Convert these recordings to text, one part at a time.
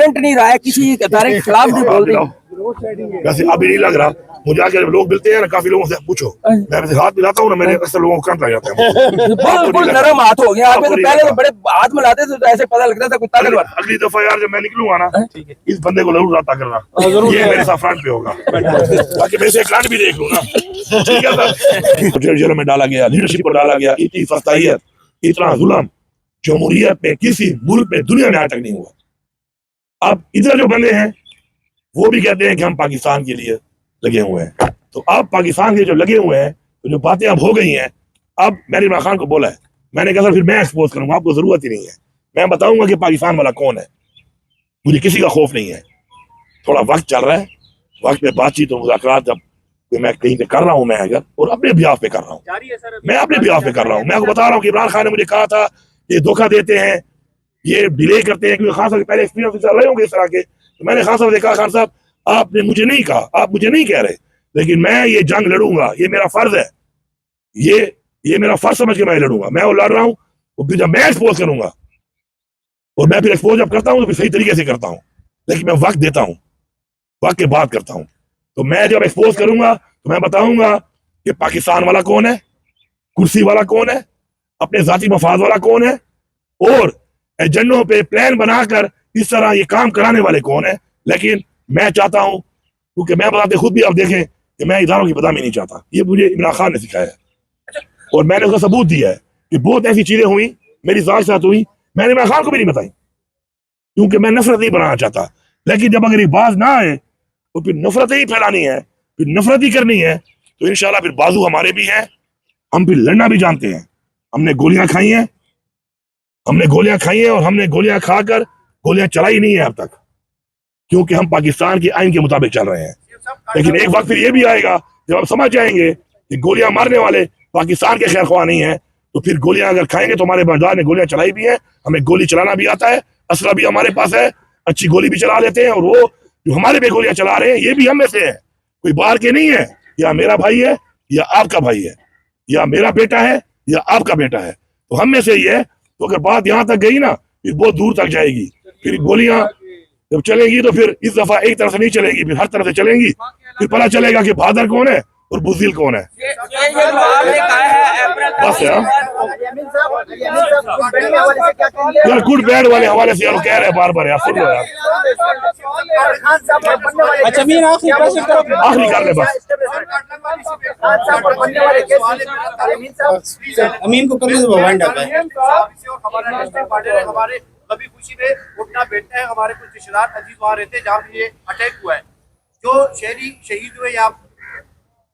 Warrant नहीं रहा है, किसी इदारे के खिलाफ नहीं बोल रही। वैसे अभी नहीं लग रहा मुझे, आके लोग मिलते हैं ना, काफी लोगों से पूछो, मैं वैसे हाथ मिलाता हूँ ना, मेरे अक्सर लोगों को करंट लग जाता है। बिल्कुल नरम हाथ हो गया आपके, तो पहले तो बड़े हाथ मिलाते थे तो ऐसे पता लगता था कुत्ता के। अगली दफा यार जब मैं निकलूंगा ना, इस बंदे को जरूर राता करना, ये मेरे साथ फ्रंट पे होगा, ताकि मैं इसे क्लाइंट भी देख लूँ ना। ठीक है सर, जेलों में डाला गया, लीडरशिप को डाला गया, इतनी फस्तायत, इतना जुल्म जमहूरियत में किसी मुल्क में दुनिया में आज तक नहीं हुआ। अब इधर जो बंदे हैं वो भी कहते हैं कि हम पाकिस्तान के लिए लगे हुए हैं, तो अब पाकिस्तान के जो लगे हुए हैं, तो जो बातें अब हो गई हैं, अब मैंने इमरान खान को बोला है, मैंने कहा सर फिर मैं एक्सपोज करूंगा, आपको जरूरत ही नहीं है, मैं बताऊंगा कि पाकिस्तान वाला कौन है, मुझे किसी का खौफ नहीं है। थोड़ा वक्त चल रहा है, वक्त में बातचीत और मुज़ाकरात जब मैं कहीं पे कर रहा हूँ, मैं अगर और अपने बिहाफ पे कर रहा हूँ, मैं अपने बिहाफ पे कर रहा हूँ, मैं आपको बता रहा हूँ कि इमरान खान ने मुझे कहा था ये धोखा देते हैं, ये डिले करते हैं, क्योंकि खान साहब पहले एक्सपीरियंस चल रहे होंगे इस तरह के। तो मैंने खान साहब से कहा, खान साहब आपने मुझे नहीं कहा, आप मुझे नहीं कह रहे, लेकिन मैं ये जंग लड़ूंगा, ये मेरा फर्ज है, ये मेरा फर्ज समझ के मैं लड़ूंगा, मैं वो लड़ रहा हूँ। और फिर जब मैं एक्सपोज करूंगा, और मैं फिर एक्सपोज जब करता हूँ तो फिर सही तरीके से करता हूँ, लेकिन मैं वक्त देता हूँ, वक्त के बाद करता हूँ। तो मैं जब एक्सपोज करूंगा तो मैं बताऊंगा कि पाकिस्तान वाला कौन है, कुर्सी वाला कौन है, अपने जाती मफाद वाला कौन है, और एजेंडों पे प्लान बनाकर इस तरह ये काम कराने वाले कौन है। लेकिन मैं चाहता हूं, क्योंकि मैं बताते खुद भी आप देखें कि मैं इदारों की बदनामी नहीं चाहता, ये मुझे इमरान खान ने सिखाया है, और मैंने उसका सबूत दिया है कि बहुत ऐसी चीजें हुई मेरी जात साथ हुई, मैंने इमरान खान को भी नहीं बताई, क्योंकि मैं नफरत नहीं बनाना चाहता। लेकिन जब अगर ये बात ना आए तो फिर नफरत ही फैलानी है, फिर नफरत ही करनी है, तो इंशाल्लाह फिर बाजू हमारे भी हैं, हम फिर लड़ना भी जानते हैं। हमने गोलियां खाई हैं, और हमने गोलियां खाकर गोलियां चलाई नहीं है अब तक, क्योंकि हम पाकिस्तान के आइन के मुताबिक चल रहे हैं। लेकिन एक वक्त फिर ये भी आएगा जब हम समझ जाएंगे कि गोलियां मारने वाले पाकिस्तान के खैर ख्वाह नहीं है, तो फिर गोलियां अगर खाएंगे तो हमारे बरदार ने गोलियां चलाई भी है, हमें गोली चलाना भी आता है, असला भी हमारे पास है, अच्छी गोली भी चला लेते हैं, और वो जो हमारे पे गोलियां चला रहे हैं ये भी हम में से है, कोई बाहर के नहीं है, या मेरा भाई है या आपका भाई है, या मेरा बेटा है या आपका बेटा है, तो हम में से ही है। तो अगर बात यहाँ तक गई ना फिर बहुत दूर तक जाएगी, फिर गोलियां जब चलेगी तो फिर इस दफा एक तरफ से नहीं चलेगी, फिर हर तरफ से चलेंगी, फिर पता चलेगा कि बहादुर कौन है और बुज़दिल कौन है। बस यार गुड बैड वाले हवाले से यार कह रहे हैं बार बार, यार सुन लो यार। अच्छा आखिरी कर ले बस, अमीन को करने दो, वाइंड अप है। हमारा नेशनल पार्टनर है, हमारे कभी खुशी में उठना बैठना है, हमारे कुछ रिश्तेदार अजीज वहाँ रहते हैं जहाँ पे ये अटैक हुआ है, जो शहरी शहीद हुए या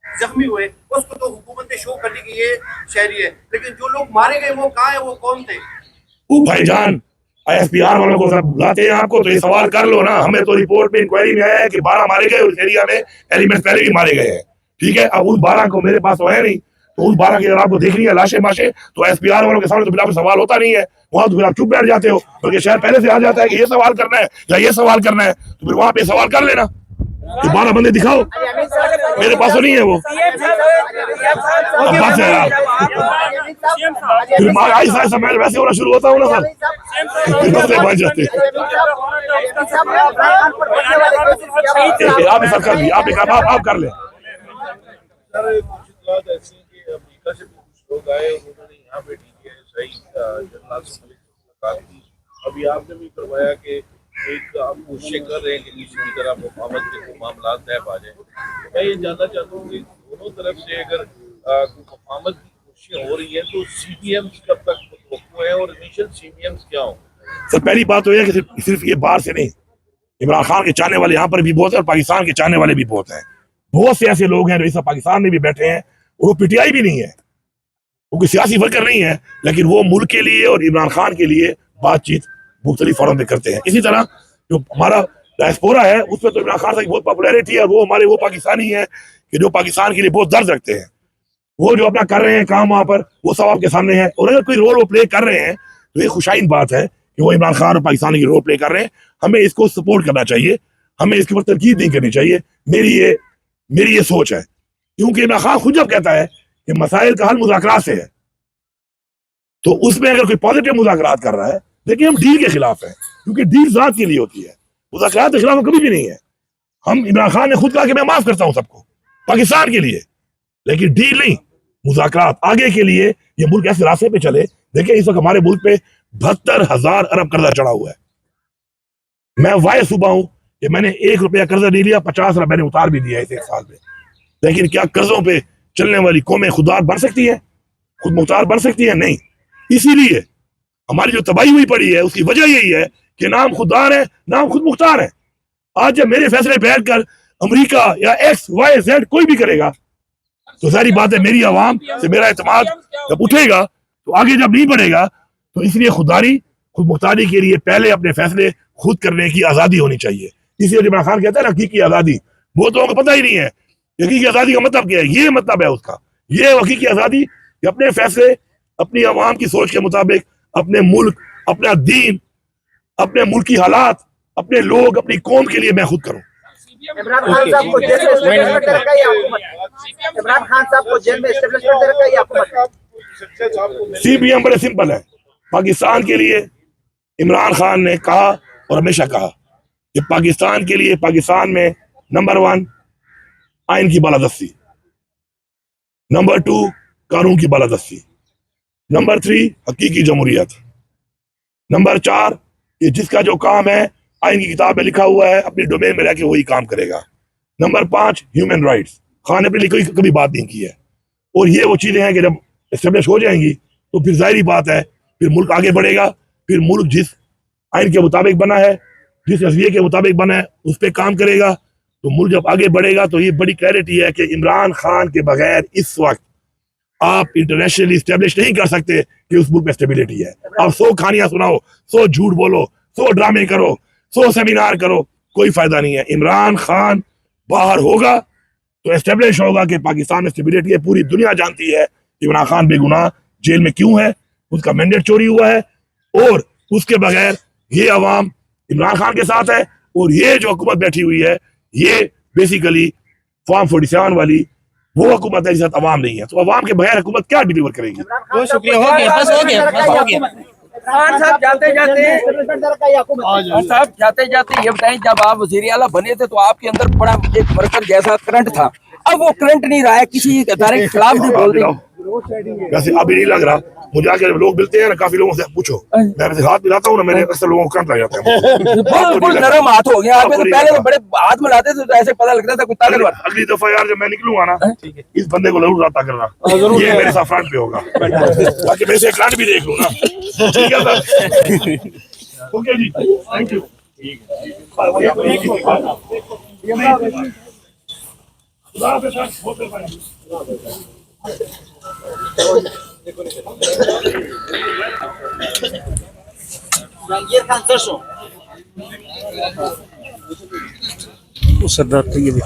जख्मी हुए उसको तो हुकूमत ने शो करने की ये शहरी है, लेकिन जो लोग मारे गए वो कहाँ है, वो कौन थे? भाईजान ISPR वालों को सब बुलाते हैं आपको, तो ये सवाल कर लो ना। हमें तो रिपोर्ट में इंक्वायरी में आया है कि 12 मारे गए, उस एरिया में एलिमेंट्स पहले भी मारे गए हैं, ठीक है। अब उन 12 को मेरे पास तो है नहीं, तो उन 12 की अगर आपको देखनी है लाशें माशे, तो ISPR वालों के सामने तो फिर सवाल होता नहीं है, वहां तो फिर आप चुप बैठ जाते हो, बल्कि शायद पहले से आ जाता है कि ये सवाल करना है या ये सवाल करना है, तो फिर वहां पे सवाल कर लेना कि 12 बंदे दिखाओ, मेरे पास तो नहीं है वो। अब बस है यार, फिर ऐसा मैच वैसे होना शुरू होता हूँ ना सर, फिर मसले बन जाते हैं। आप ही कर ली, आप कर ले। अमेरिका से भी कुछ लोग आए, उन्होंने यहाँ पे DGI जनरल से मुलाकात की। अभी आपने भी करवाया कि एक आप कोशिश कर रहे हैं कि किसी भी तरह मुफाहमत के मामला तय पा जाए। मैं ये जानना चाहता हूँ कि दोनों तरफ से अगर मुफाहमत की कोशिशें हो रही हैं तो CBMs कब तक मुतवक्को है और इनिशियल CBMs क्या हों? सर पहली बात तो यह है कि सिर्फ ये बाहर से नहीं, इमरान खान के चाहने वाले यहाँ पर भी बहुत है और पाकिस्तान के चाहने वाले भी बहुत हैं। बहुत से ऐसे लोग हैं जो इस पाकिस्तान में भी बैठे हैं और वो PTI भी नहीं है, वो कोई सियासी वर्कर नहीं है, लेकिन वो मुल्क के लिए और इमरान खान के लिए बातचीत मुख्तलिफ फोरम पे करते हैं। इसी तरह जो हमारा डायस्पोरा है उसमें तो इमरान खान साहब की बहुत पॉपुलैरिटी है, वो हमारे वो पाकिस्तानी है कि जो पाकिस्तान के लिए बहुत दर्द रखते हैं, वो जो अपना कर रहे हैं काम वहाँ पर, वो सब आपके सामने है। और अगर कोई रोल वो प्ले कर रहे हैं तो ये खुशाइन बात है कि वो इमरान खान और पाकिस्तान की रोल प्ले कर रहे हैं, हमें इसको सपोर्ट करना चाहिए, हमें इसके ऊपर तनकीद नहीं करनी चाहिए। मेरी ये सोच है, क्योंकि इमरान खान खुद जब कहता है कि मसाइल का हल मुज़ाकरात से है, तो उसमें अगर कोई पॉजिटिव मुज़ाकरात कर रहा है, लेकिन हम डील के खिलाफ हैं, क्योंकि डील जात के लिए होती है। मुज़ाकरात के खिलाफ कभी भी नहीं है। हम इमरान खान ने खुद कहा कि मैं माफ करता हूं सबको पाकिस्तान के लिए, लेकिन डील नहीं, मुज़ाकरात आगे के लिए। ये मुल्क ऐसे रास्ते पे चले। देखिए इस वक्त हमारे मुल्क पे 72,000 अरब कर्जा चढ़ा हुआ है। मैं वाय सुबह हूं कि मैंने 1 रुपया कर्जा नहीं लिया, 50 अरब मैंने उतार भी दिया इस 1 साल में। लेकिन क्या कर्जों पे चलने वाली कौमें खुददार बन सकती है, खुद मुख्तार बन सकती है? नहीं। इसीलिए हमारी जो तबाही हुई पड़ी है उसकी वजह यही है कि नाम खुददार है, नाम खुद मुख्तार है। आज जब मेरे फैसले बैठकर अमेरिका या XYZ कोई भी करेगा तो सारी बात है मेरी आवाम से मेरा एतमाद जब उठेगा तो आगे जब नहीं बढ़ेगा। तो इसलिए खुददारी, खुद मुख्तारी के लिए पहले अपने फैसले खुद करने की आजादी होनी चाहिए। इसलिए इमरान खान कहता है ना हकीकी आजादी, बहुत लोगों को पता ही नहीं है हकीकी आजादी का मतलब क्या है। ये मतलब है उसका, ये हकीकी आजादी कि अपने फैसले अपनी आवाम की सोच के मुताबिक, अपने मुल्क, अपना दीन, अपने मुल्क की हालात, अपने लोग, अपनी कौम के लिए मैं खुद करूं। इमरान खान साहब को जेल में एस्टेब्लिशमेंट दे रखा है या हुकूमत? इमरान खान साहब को जेल में एस्टेब्लिशमेंट दे रखा है या हुकूमत? CBM बड़े सिंपल है। पाकिस्तान के लिए इमरान खान ने कहा और हमेशा कहा कि पाकिस्तान के लिए, पाकिस्तान में नंबर 1 आइन की बालादस्ती, नंबर 2 कानून की बालादस्ती, नंबर 3 हकीकी जमहूरियत, नंबर 4 कि जिसका जो काम है आइन की किताब में लिखा हुआ है अपनी डोमेन में रहकर वही काम करेगा, नंबर 5 ह्यूमन राइट्स। खान ने अपने लिए कभी बात नहीं की है। और ये वो चीजें हैं कि जब एस्टेब्लिश हो जाएंगी तो फिर जाहिर बात है फिर मुल्क आगे बढ़ेगा। फिर मुल्क जिस आइन के मुताबिक बना है, जिस नजरिए के मुताबिक बना है उस पर काम करेगा। तो मुल्क जब आगे बढ़ेगा तो ये बड़ी क्लैरिटी है कि इमरान खान के बगैर इस वक्त आप इंटरनेशनली स्टेब्लिश नहीं कर सकते कि उस मुल्क में स्टेबिलिटी है। आप 100 कहानियां सुनाओ, 100 झूठ बोलो, 100 ड्रामे करो, 100 सेमिनार करो, कोई फायदा नहीं है। इमरान खान बाहर होगा तो एस्टेब्लिश होगा कि पाकिस्तान में स्टेबिलिटी है। पूरी दुनिया जानती है इमरान खान बेगुनाह जेल में क्यों है, उसका मैंडेट चोरी हुआ है और उसके बगैर ये अवाम इमरान खान के साथ है। और ये जो हुकूमत बैठी हुई है ये बेसिकली फॉर्म 47 वाली वो हुकूमत है जिसके साथ अवाम नहीं है। तो अवाम के बगैर हुकूमत क्या डिलीवर करेगी? बहुत शुक्रिया, हो गया, बस हो गया, बस हो गया। खान साहब जाते जाते एस्टेब्लिशमेंट दे रखा है या हुकूमत? खान साहब जाते जाते ये बताएं, जब आप वजीर आला बने थे तो आपके अंदर बड़ा एक मरकज जैसा करंट था, अब वो करंट नहीं रहा है, किसी इदारे के खिलाफ भी बोल रही। वैसे अभी नहीं लग रहा मुझे। आके लोग मिलते हैं ना, काफी लोगों से पूछो, मैं वैसे हाथ मिलाता हूँ ना, मेरे अक्सर लोगों को करंट लग जाता है। बिल्कुल नरम हाथ हो गया। आप तो पहले तो बड़े हाथ मिलाते थे तो ऐसे पता लगता था कुछ ताकतवर। अगली दफा यार जब मैं निकलूंगा ना इस बंदे को जरूर राता करना, ये मेरे साथ फ्रंट पे होगा ताकि मैं इसे क्लाइंट भी देख लूँ ना। ठीक है सर, ओके जी, थैंक यू। जहांगीर खान सरसों सरदार तो ये भी